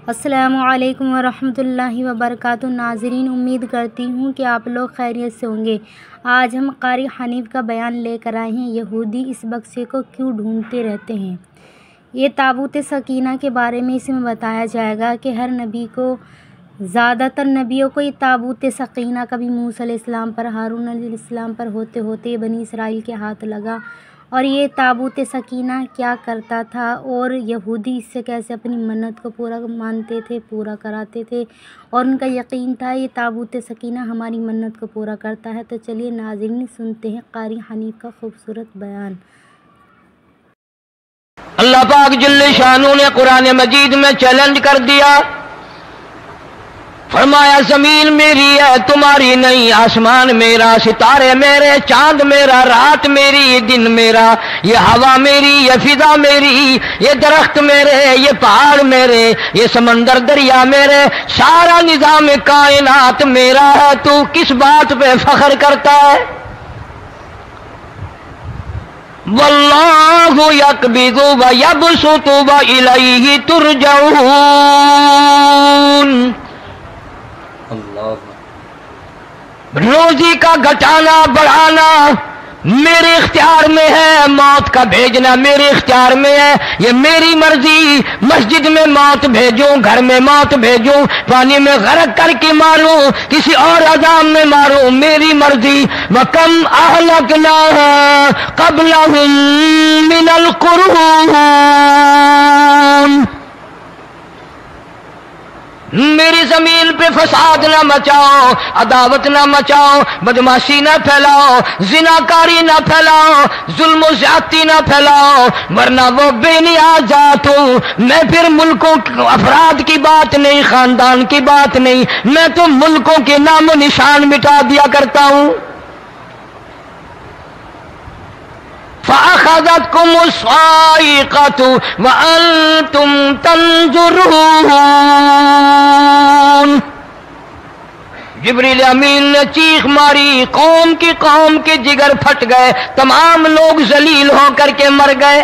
السلام علیکم ورحمۃ اللہ وبرکاتہ۔ ناظرین، امید کرتی ہوں کہ آپ لوگ خیریت سے ہوں گے۔ آج ہم قاری حنیف کا بیان لے کر آئے ہیں، یہودی اس بکسے کو کیوں ڈھونڈتے رہتے ہیں۔ یہ تابوت سکینہ کے بارے میں اس میں بتایا جائے گا کہ ہر نبی کو، زیادہ تر نبیوں کو، یہ تابوت سکینہ کبھی موسیٰ علیہ السلام پر، ہارون علیہ السلام پر ہوتے ہوتے بنی اسرائیل کے ہاتھ لگا، اور یہ تابوت سکینہ کیا کرتا تھا اور یہودی اس سے کیسے اپنی منت کو پورا مانتے تھے، پورا کراتے تھے، اور ان کا یقین تھا یہ تابوت سکینہ ہماری منت کو پورا کرتا ہے۔ تو چلیے ناظرین سنتے ہیں قاری حنیف کا خوبصورت بیان۔ اللہ پاک جل شانہ نے قرآن مجید میں چیلنج کر دیا، فرمایا زمین میری ہے تمہاری نہیں، آسمان میرا، ستارے میرے، چاند میرا، رات میری، دن میرا، یہ ہوا میری، یہ فضا میری، یہ درخت میرے، یہ پہاڑ میرے، یہ سمندر دریا میرے، سارا نظام کائنات میرا ہے، تو کس بات پہ فخر کرتا ہے؟ واللہ یقبض ویبسط والیہ ترجعون۔ روزی کا گھٹانا بڑھانا میرے اختیار میں ہے، موت کا بھیجنا میرے اختیار میں ہے، یہ میری مرضی۔ مسجد میں موت بھیجوں، گھر میں موت بھیجوں، پانی میں غرق کر کے ماروں، کسی اور عذاب میں ماروں، میری مرضی۔ وَكَمْ أَهْلَكْنَا قَبْلَهُمْ مِنَ الْقُرُونِ، میری زمین پہ فساد نہ مچاؤ، عداوت نہ مچاؤ، بدماشی نہ پھیلاؤ، زناکاری نہ پھیلاؤ، ظلم و زیادتی نہ پھیلاؤ، ورنہ وہ بے نیاز ذات ہوں۔ میں پھر ملکوں افراد کی بات نہیں، خاندان کی بات نہیں، میں تو ملکوں کے نام و نشان مٹا دیا کرتا ہوں۔ فَأَخَذَتْكُمُ الصَّاعِقَةُ وَأَنْتُمْ تَنْظُرُونَ۔ جبریل امین نے چیخ ماری، قوم کے جگر پھٹ گئے، تمام لوگ ذلیل ہو کر کے مر گئے۔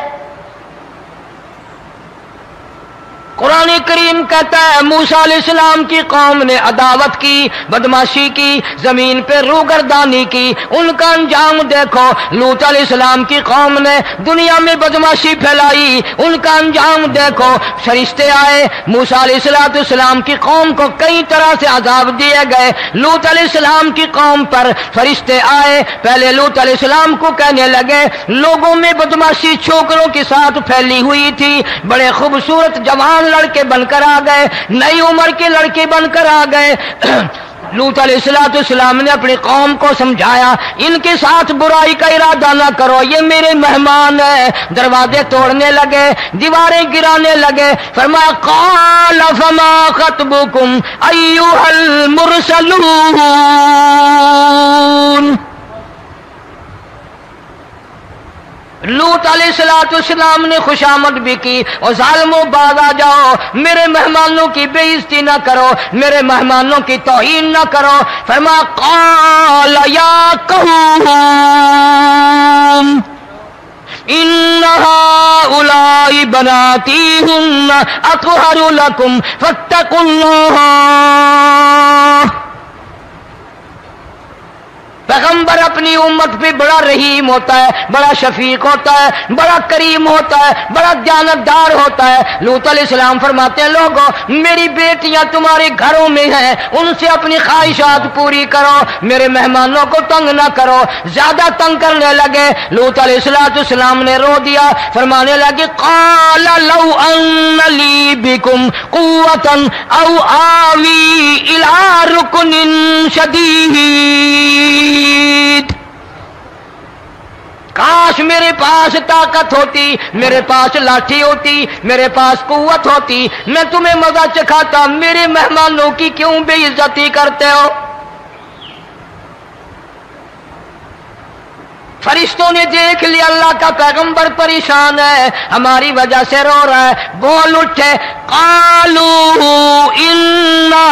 قرآن کریم کہتا ہے موسیٰ علیہ السلام کی قوم نے عداوت کی، بدماشی کی، زمین پہ روگردانی کی، ان کا انجام دیکھو۔ لوط علیہ السلام کی قوم نے دنیا میں بدماشی پھیلائی، ان کا انجام دیکھو۔ فرشتے آئے، موسیٰ علیہ السلام کی قوم کو کئی طرح سے عذاب دیے گئے۔ لوط علیہ السلام کی قوم پر فرشتے آئے، پہلے لوط علیہ السلام کو کہنے لگے، لوگوں میں بدماشی چھوکروں کے ساتھ پھیلی ہوئی تھی، بڑے خوبصورت جوان لڑکے بن کر آ گئے، نئی عمر کے لڑکے بن کر آ گئے۔ لوط علیہ السلام نے اپنی قوم کو سمجھایا، ان کے ساتھ برائی کا ارادہ نہ کرو، یہ میرے مہمان ہیں۔ دروازے توڑنے لگے، دیواریں گرانے لگے، فرمایا قال فما خطبکم ایھا المرسلون۔ لوط علیہ السلام نے خوشامد بھی کی، اور ظالموں باز آ جاؤ، میرے مہمانوں کی بے عزتی نہ کرو، میرے مہمانوں کی توہین نہ کرو۔ فرمایا قال یا قوم ان هؤلاء بناتی ہن اطہر لکم فاتقوا اللہ۔ پیغمبر اپنی امت پہ بڑا رحیم ہوتا ہے، بڑا شفیق ہوتا ہے، بڑا کریم ہوتا ہے، بڑا دیانتدار ہوتا ہے۔ لوط علیہ السلام فرماتے ہیں لوگوں، میری بیٹیاں تمہارے گھروں میں ہیں، ان سے اپنی خواہشات پوری کرو، میرے مہمانوں کو تنگ نہ کرو۔ زیادہ تنگ کرنے لگے، لوط علیہ السلام نے رو دیا، فرمانے لگے قال لو ان لی بکم قوۃ او آوی الی رکن شدید۔ کاش میرے پاس طاقت ہوتی، میرے پاس لاٹھی ہوتی، میرے پاس قوت ہوتی، میں تمہیں مزہ چکھاتا، میرے مہمانوں کی کیوں بے عزتی کرتے ہو؟ فرشتوں نے دیکھ لیا اللہ کا پیغمبر پریشان ہے، ہماری وجہ سے رو رہا ہے، بول اٹھے قالوا انا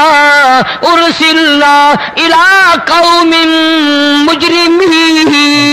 ارسلنا الی قوم مجرمین۔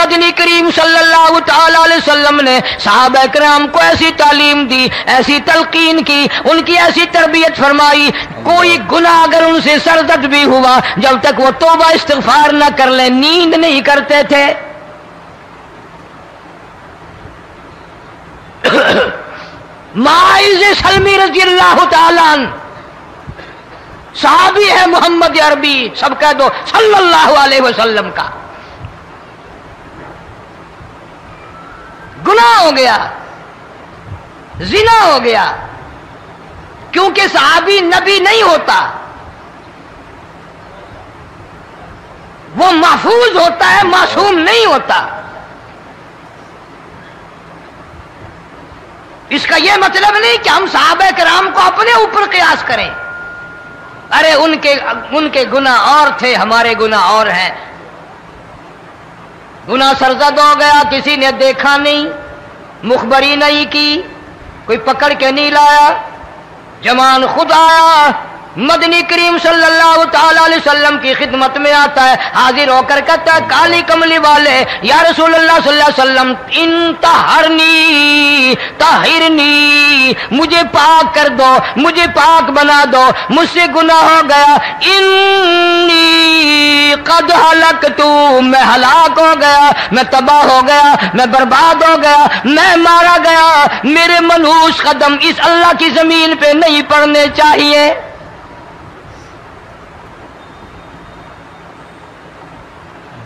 مدنی کریم صلی اللہ تعالی علیہ وسلم نے صحابہ کرام کو ایسی تعلیم دی، ایسی تلقین کی، ان کی ایسی تربیت فرمائی، کوئی گناہ اگر ان سے سرزد بھی ہوا جب تک وہ توبہ استغفار نہ کر لیں نیند نہیں کرتے تھے۔ معاذ سلمی رضی اللہ تعالیٰ عنہ صحابی ہے محمد عربی، سب کہہ دو صلی اللہ علیہ وسلم کا، گناہ ہو گیا، زنا ہو گیا، کیونکہ صحابی نبی نہیں ہوتا، وہ محفوظ ہوتا ہے، معصوم نہیں ہوتا۔ اس کا یہ مطلب نہیں کہ ہم صحابہ کرام کو اپنے اوپر قیاس کریں، ارے ان کے گناہ اور تھے، ہمارے گناہ اور ہیں۔ گناہ سرزد ہو گیا، کسی نے دیکھا نہیں، مخبری نہیں کی، کوئی پکڑ کے نہیں لایا، جمان خود آیا، مدنی کریم صلی اللہ تعالی علیہ وسلم کی خدمت میں آتا ہے، حاضر ہو کر کہتا ہے کالی کملی والے یا رسول اللہ صلی اللہ علیہ وسلم انتہرنی طہرنی، مجھے پاک کر دو، مجھے پاک بنا دو، مجھ سے گناہ ہو گیا، انی قد ہلکت، میں ہلاک ہو گیا، میں تباہ ہو گیا، میں برباد ہو گیا، میں مارا گیا، میرے منحوس قدم اس اللہ کی زمین پہ نہیں پڑنے چاہیے۔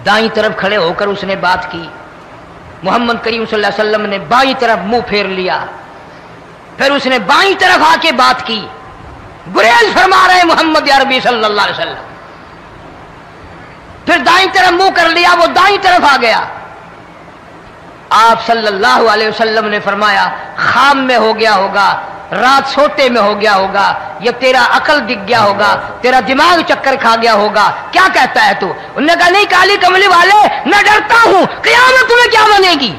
دائیں طرف کھڑے ہو کر اس نے بات کی، محمد کریم صلی اللہ علیہ وسلم نے بائیں طرف منہ پھیر لیا، پھر اس نے بائیں طرف آ کے بات کی، گریز فرما رہے محمد عربی صلی اللہ علیہ وسلم، پھر دائیں طرف منہ کر لیا، وہ دائیں طرف آ گیا۔ آپ صلی اللہ علیہ وسلم نے فرمایا خام میں ہو گیا ہوگا، رات سوتے میں ہو گیا ہوگا، یا تیرا عقل دکھ گیا ہوگا، تیرا دماغ چکر کھا گیا ہوگا، کیا کہتا ہے تو؟ انہوں نے کہا نہیں کالی کملی والے، میں ڈرتا ہوں قیامت میں کیا بنے گی،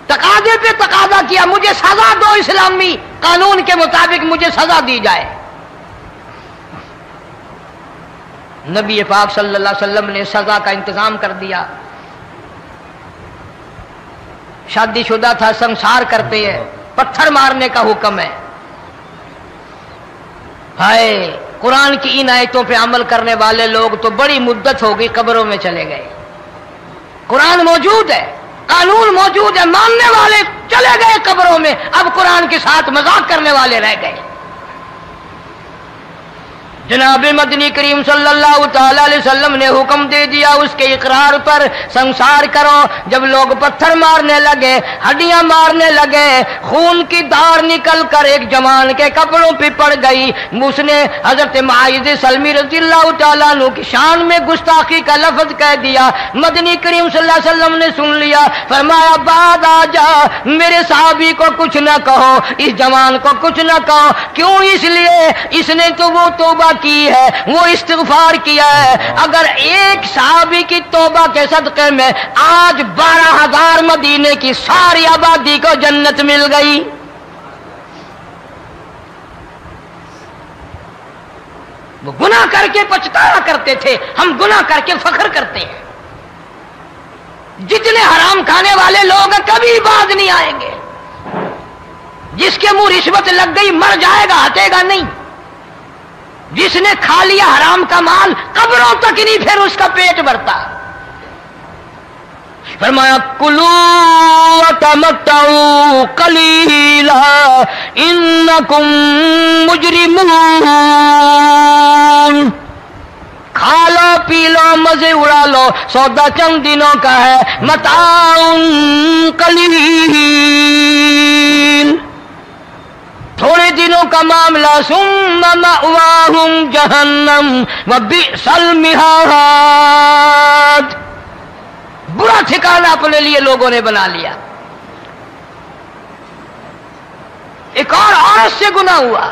تقاضے پہ تقاضا کیا، مجھے سزا دو، اسلامی قانون کے مطابق مجھے سزا دی جائے۔ نبی پاک صلی اللہ علیہ وسلم نے سزا کا انتظام کر دیا۔ شادی شدہ تھا، سنسار کرتے ہیں، پتھر مارنے کا حکم ہے۔ ہائے قرآن کی ان آیتوں پہ عمل کرنے والے لوگ تو بڑی مدت ہو گئی قبروں میں چلے گئے۔ قرآن موجود ہے، قانون موجود ہے، ماننے والے چلے گئے قبروں میں، اب قرآن کے ساتھ مذاق کرنے والے رہ گئے۔ جناب مدنی کریم صلی اللہ تعالی علیہ وسلم نے حکم دے دیا اس کے اقرار پر سنسار کرو۔ جب لوگ پتھر مارنے لگے، ہڈیاں مارنے لگے، خون کی دھار نکل کر ایک جوان کے کپڑوں پہ پڑ گئی، اس نے حضرت معاذ سلمی رضی اللہ تعالیٰ عنہ کی شان میں گستاخی کا لفظ کہہ دیا۔ مدنی کریم صلی اللہ علیہ وسلم نے سن لیا، فرمایا بعد آ جا، میرے صحابی کو کچھ نہ کہو، اس جوان کو کچھ نہ کہو۔ کیوں؟ اس لیے اس نے تو وہ توبہ کی ہے، وہ استغفار کیا ہے۔ اگر ایک صحابی کی توبہ کے صدقے میں آج 12,000 مدینے کی ساری آبادی کو جنت مل گئی۔ وہ گناہ کر کے پچھتایا کرتے تھے، ہم گناہ کر کے فخر کرتے ہیں۔ جتنے حرام کھانے والے لوگ کبھی باز نہیں آئیں گے۔ جس کے منہ رشوت لگ گئی مر جائے گا، ہٹے گا نہیں۔ جس نے کھا لیا حرام کا مال قبروں تک نہیں پھر اس کا پیٹ بھرتا۔ فرمایا کلو وتمتعوا قلیلا انکم مجرمون، کھا لو پی لو مزے اڑا لو، سودا چند دنوں کا ہے، متاع قلیل، تھوڑے دنوں کا معاملہ، ثم مأواہم جہنم وبئس المہاد، برا ٹھکانہ اپنے لیے لوگوں نے بنا لیا۔ ایک اور عورت سے گناہ ہوا،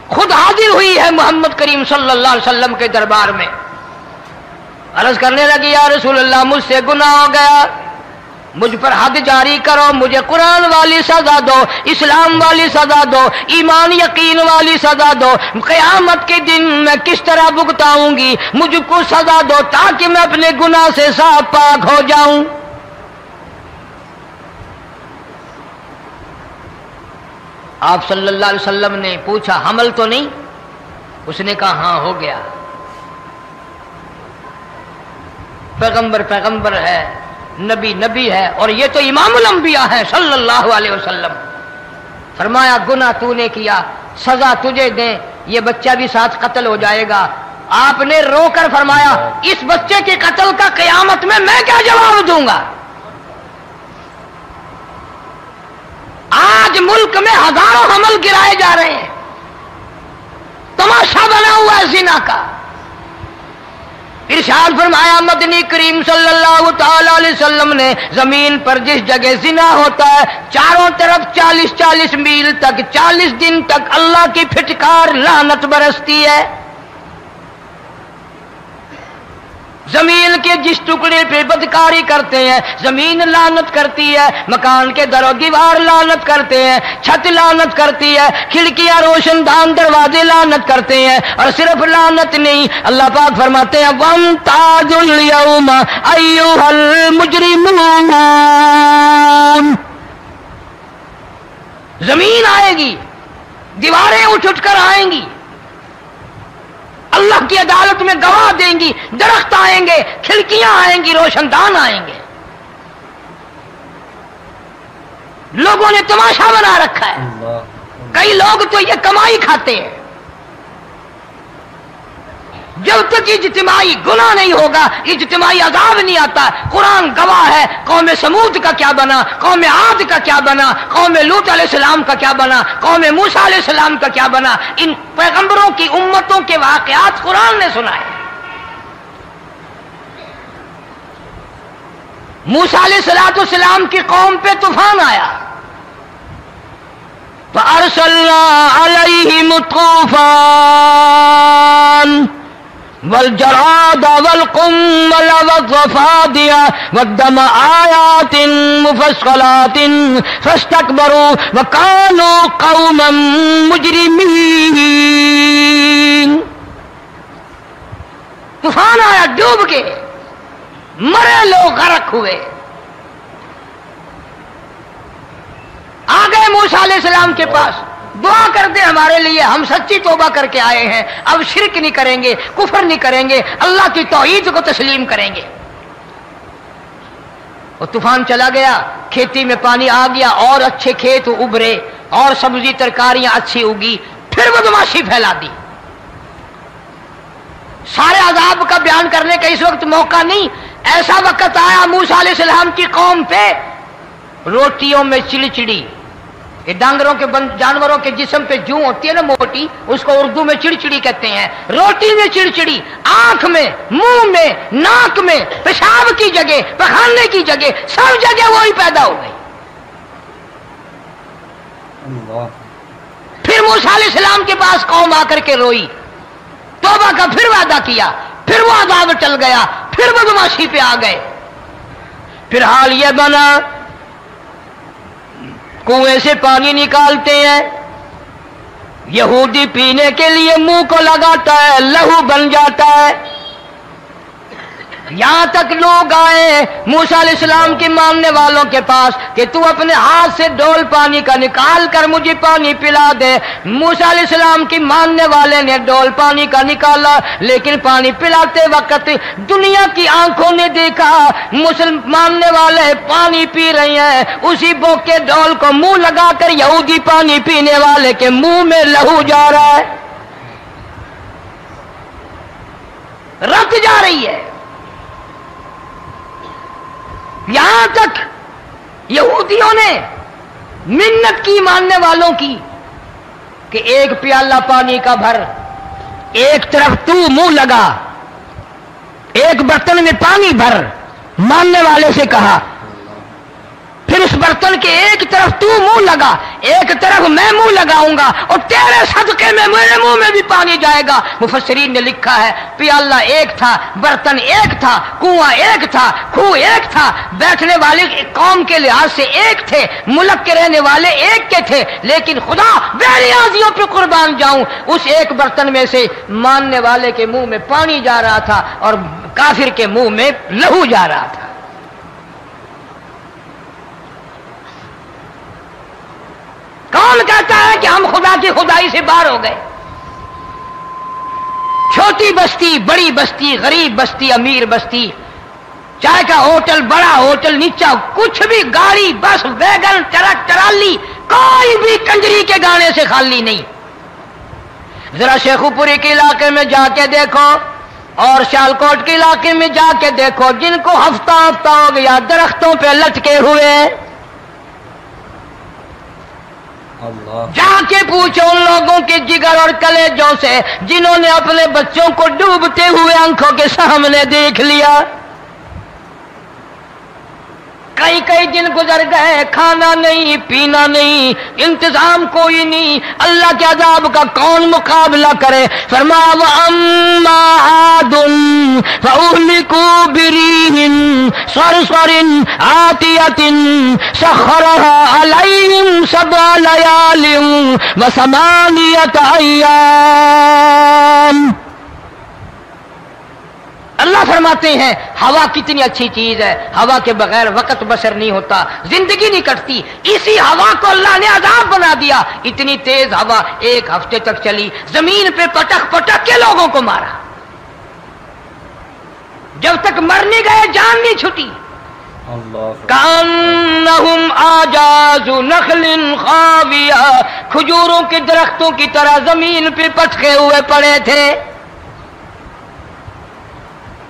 خود حاضر ہوئی ہے محمد کریم صلی اللہ علیہ وسلم کے دربار میں، عرض کرنے لگی یا رسول اللہ مجھ سے گناہ ہو گیا، مجھ پر حد جاری کرو، مجھے قرآن والی سزا دو، اسلام والی سزا دو، ایمان یقین والی سزا دو، قیامت کے دن میں کس طرح بھگتاؤں گی، مجھ کو سزا دو تاکہ میں اپنے گناہ سے صاف پاک ہو جاؤں۔ آپ صلی اللہ علیہ وسلم نے پوچھا حمل تو نہیں؟ اس نے کہا ہاں ہو گیا۔ پیغمبر ہے، نبی ہے، اور یہ تو امام الانبیاء ہے صلی اللہ علیہ وسلم۔ فرمایا گناہ تو نے کیا، سزا تجھے دیں، یہ بچہ بھی ساتھ قتل ہو جائے گا۔ آپ نے رو کر فرمایا اس بچے کے قتل کا قیامت میں کیا جواب دوں گا؟ آج ملک میں ہزاروں حمل گرائے جا رہے ہیں، تماشا بنا ہوا ہے زنا کا۔ ارشاد فرمایا مدنی کریم صلی اللہ تعالی علیہ وسلم نے زمین پر جس جگہ زنا ہوتا ہے چاروں طرف 40 میل تک 40 دن تک اللہ کی پھٹکار لعنت برستی ہے۔ زمین کے جس ٹکڑے پہ بدکاری کرتے ہیں زمین لعنت کرتی ہے، مکان کے در و دیوار لعنت کرتے ہیں، چھت لعنت کرتی ہے، کھڑکیاں روشن دان دروازے لعنت کرتے ہیں، اور صرف لعنت نہیں، اللہ پاک فرماتے ہیں وَامْتَازُوا الْيَوْمَ أَيُّهَا الْمُجْرِمُونَ۔ زمین آئے گی، دیواریں اٹھ کر آئیں گی، اللہ کی عدالت میں گواہ دیں گی، درخت آئیں گے، کھڑکیاں آئیں گی، روشن دان آئیں گے۔ لوگوں نے تماشا بنا رکھا ہے، کئی لوگ تو یہ کمائی کھاتے ہیں۔ جب تک اجتماعی گناہ نہیں ہوگا اجتماعی عذاب نہیں آتا۔ قرآن گواہ ہے، قوم سمود کا کیا بنا، قوم عاد کا کیا بنا، قوم لوط علیہ السلام کا کیا بنا، قوم موسیٰ علیہ السلام کا کیا بنا۔ ان پیغمبروں کی امتوں کے واقعات قرآن نے سنائے۔ موسیٰ علیہ السلام کی قوم پہ طوفان آیا، فَأَرْسَلْنَا عَلَيْهِمُ الطُّوفَانَ والجراد والقمل والضفادع والدم آيات مفصلات فاستكبروا وكانوا قوما مجرمين۔ طوفان آیا، ڈوب کے مرے لوگ غرق ہوئے۔ آ گئے موسیٰ علیہ السلام کے پاس، دعا کر دے ہمارے لیے، ہم سچی توبہ کر کے آئے ہیں، اب شرک نہیں کریں گے، کفر نہیں کریں گے، اللہ کی توحید کو تسلیم کریں گے۔ اور طوفان چلا گیا، کھیتی میں پانی آ گیا، اور اچھے کھیت ابھرے، اور سبزی ترکاریاں اچھی اگی، پھر بدماشی پھیلا دی۔ سارے عذاب کا بیان کرنے کا اس وقت موقع نہیں۔ ایسا وقت آیا موسیٰ علیہ السلام کی قوم پہ روٹیوں میں چڑچڑی، یہ ڈانگروں کے جانوروں کے جسم پہ جوں ہوتی ہے نا موٹی، اس کو اردو میں چڑچڑی کہتے ہیں۔ روٹی میں چڑچڑی، آنکھ میں، منہ میں، ناک میں، پیشاب کی جگہ، پخانے کی جگہ، سب جگہ وہی پیدا ہو گئی۔ پھر موسیٰ علیہ السلام کے پاس قوم آ کر کے روئی، توبہ کا پھر وعدہ کیا، پھر وہ عذاب ٹل گیا، پھر بدماشی پہ آ گئے۔ پھر حال یہ بنا کنویں سے پانی نکالتے ہیں، یہودی پینے کے لیے منہ کو لگاتا ہے، لہو بن جاتا ہے۔ یہاں تک لوگ آئے موسیٰ علیہ السلام کے ماننے والوں کے پاس کہ تو اپنے ہاتھ سے ڈول پانی کا نکال کر مجھے پانی پلا دے۔ موسیٰ علیہ السلام کی ماننے والے نے ڈول پانی کا نکالا، لیکن پانی پلاتے وقت دنیا کی آنکھوں نے دیکھا ماننے والے پانی پی رہے ہیں، اسی بوک کے ڈول کو منہ لگا کر یہودی پانی پینے والے کے منہ میں لہو جا رہا ہے، رت جا رہی ہے۔ یہاں تک یہودیوں نے منت کی ماننے والوں کی کہ ایک پیالہ پانی کا بھر، ایک طرف تو منہ لگا، ایک برتن میں پانی بھر، ماننے والے سے کہا۔ پھر اس برتن کے ایک طرف تو منہ لگا، ایک طرف میں منہ لگاؤں گا، اور تیرے صدقے میں میرے منہ میں بھی پانی جائے گا۔ مفسرین نے لکھا ہے پیالہ ایک تھا، برتن ایک تھا، کنواں ایک تھا، کھوہ ایک تھا، بیٹھنے والے قوم کے لحاظ سے ایک تھے، ملک کے رہنے والے ایک کے تھے، لیکن خدا بے نیازیوں پہ قربان جاؤں، اس ایک برتن میں سے ماننے والے کے منہ میں پانی جا رہا تھا اور کافر کے منہ میں لہو جا رہا تھا۔ کون کہتا ہے کہ ہم خدا کی خدائی سے باہر ہو گئے؟ چھوٹی بستی، بڑی بستی، غریب بستی، امیر بستی، چائے کا ہوٹل، بڑا ہوٹل، نیچا، کچھ بھی، گاڑی، بس، ویگن، ٹرک، ٹرالی، کوئی بھی کنجری کے گانے سے خالی نہیں۔ ذرا شیخو پوری کے علاقے میں جا کے دیکھو اور سیالکوٹ کے علاقے میں جا کے دیکھو، جن کو ہفتہ ہفتہ ہو گیا درختوں پہ لٹکے ہوئے، جا کے پوچھو ان لوگوں کے جگر اور کلیجوں سے جنہوں نے اپنے بچوں کو ڈوبتے ہوئے آنکھوں کے سامنے دیکھ لیا۔ کئی کئی دن گزر گئے، کھانا نہیں، پینا نہیں، انتظام کوئی نہیں، اللہ کے عذاب کا کون مقابلہ کرے؟ فرمایا وَأَمَّا عَادٌ فَأُهْلِكُوا بِرِيحٍ صَرْصَرٍ عَاتِيَةٍ سَخَّرَهَا عَلَيْهِمْ 7 لَيَالٍ و8 أَيَّامٍ۔ اللہ فرماتے ہیں ہوا کتنی اچھی چیز ہے، ہوا کے بغیر وقت بسر نہیں ہوتا، زندگی نہیں کٹتی، اسی ہوا کو اللہ نے عذاب بنا دیا۔ اتنی تیز ہوا 1 ہفتے تک چلی، زمین پہ پٹک پٹک کے لوگوں کو مارا، جب تک مر نہیں گئے جان نہیں چھٹی۔ کأنہم اعجاز نخل خاویہ، کھجوروں کے درختوں کی طرح زمین پہ پٹکے ہوئے پڑے تھے۔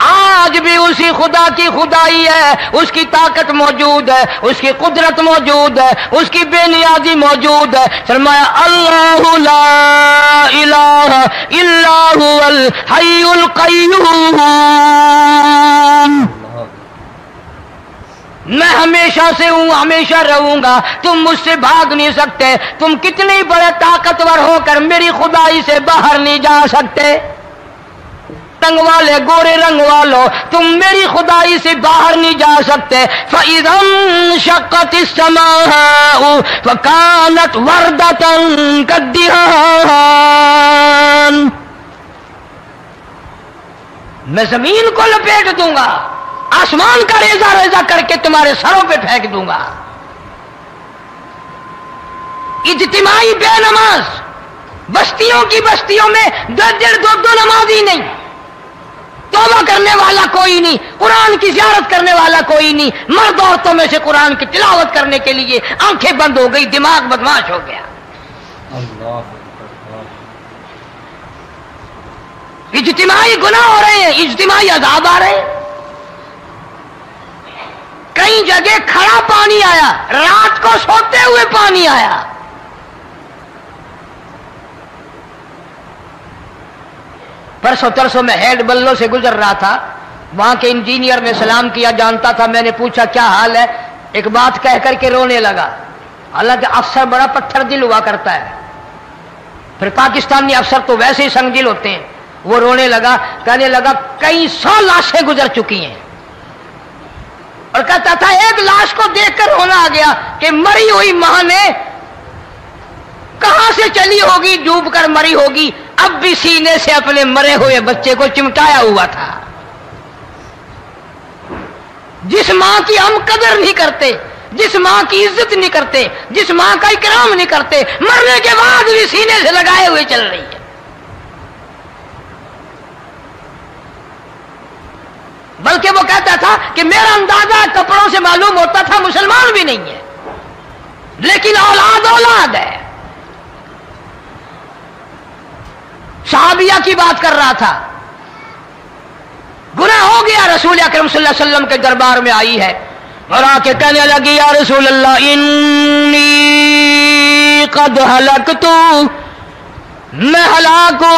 آج بھی اسی خدا کی خدائی ہے، اس کی طاقت موجود ہے، اس کی قدرت موجود ہے، اس کی بے نیازی موجود ہے۔ فرمایا اللہ لا الہ الا هو الحی القیوم، میں ہمیشہ سے ہوں، ہمیشہ رہوں گا، تم مجھ سے بھاگ نہیں سکتے، تم کتنے بڑے طاقتور ہو کر میری خدائی سے باہر نہیں جا سکتے۔ رنگ والے، گورے رنگ والو، تم میری خدائی سے باہر نہیں جا سکتے۔ فَإِذَا انشَقَّتِ السَّمَاءُ فَكَانَتْ وَرْدَةً كَالدِّهَانِ، میں زمین کو لپیٹ دوں گا، آسمان کا ریزہ ریزہ کر کے تمہارے سروں پہ پھینک دوں گا۔ اجتماعی بے نماز، بستیوں کی بستیوں میں 2 نمازی نہیں، توبہ کرنے والا کوئی نہیں، قرآن کی زیارت کرنے والا کوئی نہیں، مرد عورتوں میں سے قرآن کی تلاوت کرنے کے لیے آنکھیں بند ہو گئی، دماغ بدماش ہو گیا۔ اجتماعی گناہ ہو رہے ہیں، اجتماعی عذاب آ رہے ہیں۔ کئی جگہ کھڑا پانی آیا، رات کو سوتے ہوئے پانی آیا۔ پرسوں ترسوں میں ہیڈ بلوں سے گزر رہا تھا، وہاں کے انجینئر نے سلام کیا، جانتا تھا، میں نے پوچھا کیا حال ہے، ایک بات کہہ کر کے رونے لگا، حالانکہ افسر بڑا پتھر دل ہوا کرتا ہے، پھر پاکستانی افسر تو ویسے ہی سنگ دل ہوتے ہیں۔ وہ رونے لگا، کہنے لگا کئی 100 لاشیں گزر چکی ہیں، اور کہتا تھا ایک لاش کو دیکھ کر رونا آ گیا کہ مری ہوئی ماں نے کہاں سے چلی ہوگی، ڈوب کر مری ہوگی، اب بھی سینے سے اپنے مرے ہوئے بچے کو چمٹایا ہوا تھا۔ جس ماں کی ہم قدر نہیں کرتے، جس ماں کی عزت نہیں کرتے، جس ماں کا اکرام نہیں کرتے، مرنے کے بعد بھی سینے سے لگائے ہوئے چل رہی ہے۔ بلکہ وہ کہتا تھا کہ میرا اندازہ کپڑوں سے معلوم ہوتا تھا مسلمان بھی نہیں ہے، لیکن اولاد اولاد ہے۔ صحابیہ کی بات کر رہا تھا، گناہ ہو گیا، رسول اکرم صلی اللہ علیہ وسلم کے دربار میں آئی ہے اور آ کے کہنے لگی یا رسول اللہ انی قد ہلکت، میں ہلاک ہو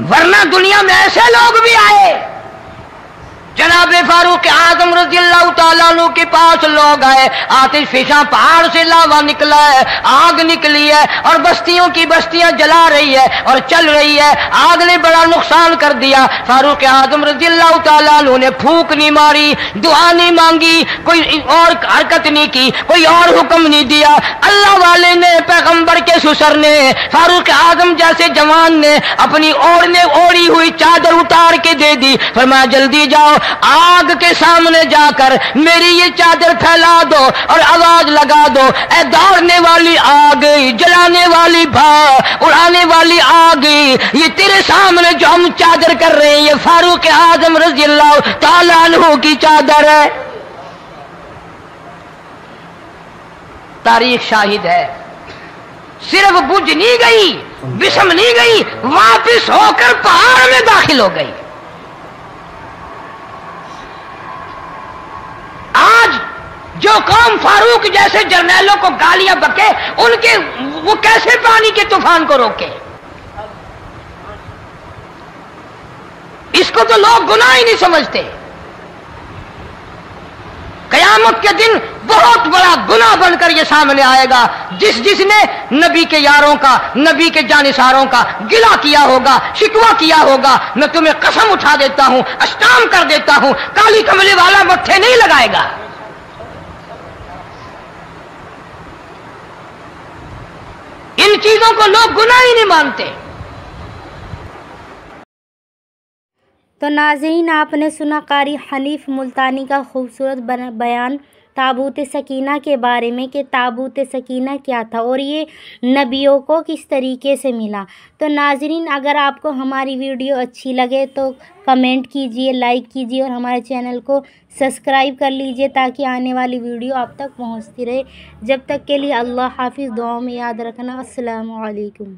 ورنہ دنیا میں ایسے لوگ بھی آئے، جناب فاروق اعظم رضی اللہ تعالیٰ عنہ کے پاس لوگ آئے، آتش فشاں پہاڑ سے لاوا نکلا ہے، آگ نکلی ہے اور بستیوں کی بستیاں جلا رہی ہے اور چل رہی ہے، آگ نے بڑا نقصان کر دیا۔ فاروق اعظم رضی اللہ تعالیٰ عنہ نے پھونک نہیں ماری، دعا نہیں مانگی، کوئی اور حرکت نہیں کی، کوئی اور حکم نہیں دیا۔ اللہ والے نے، پیغمبر کے سسر نے، فاروق اعظم جیسے جوان نے اپنی اوڑھی ہوئی چادر اتار کے دے دی، فرمایا جلدی جاؤ، آگ کے سامنے جا کر میری یہ چادر پھیلا دو اور آواز لگا دو، اے دوڑنے والی آگ، جلانے والی اڑانے والی آگ، یہ تیرے سامنے جو ہم چادر کر رہے ہیں یہ فاروق اعظم رضی اللہ تعالیٰ عنہ کی چادر ہے۔ تاریخ شاہد ہے، صرف بجھ نہیں گئی، بسم نہیں گئی، واپس ہو کر پہاڑ میں داخل ہو گئی۔ آج جو قوم فاروق جیسے جرنیلوں کو گالیاں بکے، ان کے وہ کیسے پانی کے طوفان کو روکے؟ اس کو تو لوگ گناہ ہی نہیں سمجھتے۔ قیامت کے دن بہت بڑا گناہ بن کر یہ سامنے آئے گا، جس نے نبی کے یاروں کا، نبی کے جانثاروں کا گلہ کیا ہوگا، شکوہ کیا ہوگا، میں تمہیں قسم اٹھا دیتا ہوں، اشتام کر دیتا ہوں، کالی کملی والا مٹھے نہیں لگائے گا۔ ان چیزوں کو لوگ گناہ ہی نہیں مانتے۔ تو ناظرین، آپ نے سنا قاری حنیف ملتانی کا خوبصورت بیان تابوت سکینہ کے بارے میں کہ تابوت سکینہ کیا تھا اور یہ نبیوں کو کس طریقے سے ملا۔ تو ناظرین، اگر آپ کو ہماری ویڈیو اچھی لگے تو کمنٹ کیجئے، لائک کیجئے اور ہمارے چینل کو سبسکرائب کر لیجئے تاکہ آنے والی ویڈیو آپ تک پہنچتی رہے۔ جب تک کے لیے اللہ حافظ، دعاؤں میں یاد رکھنا۔ السلام علیکم۔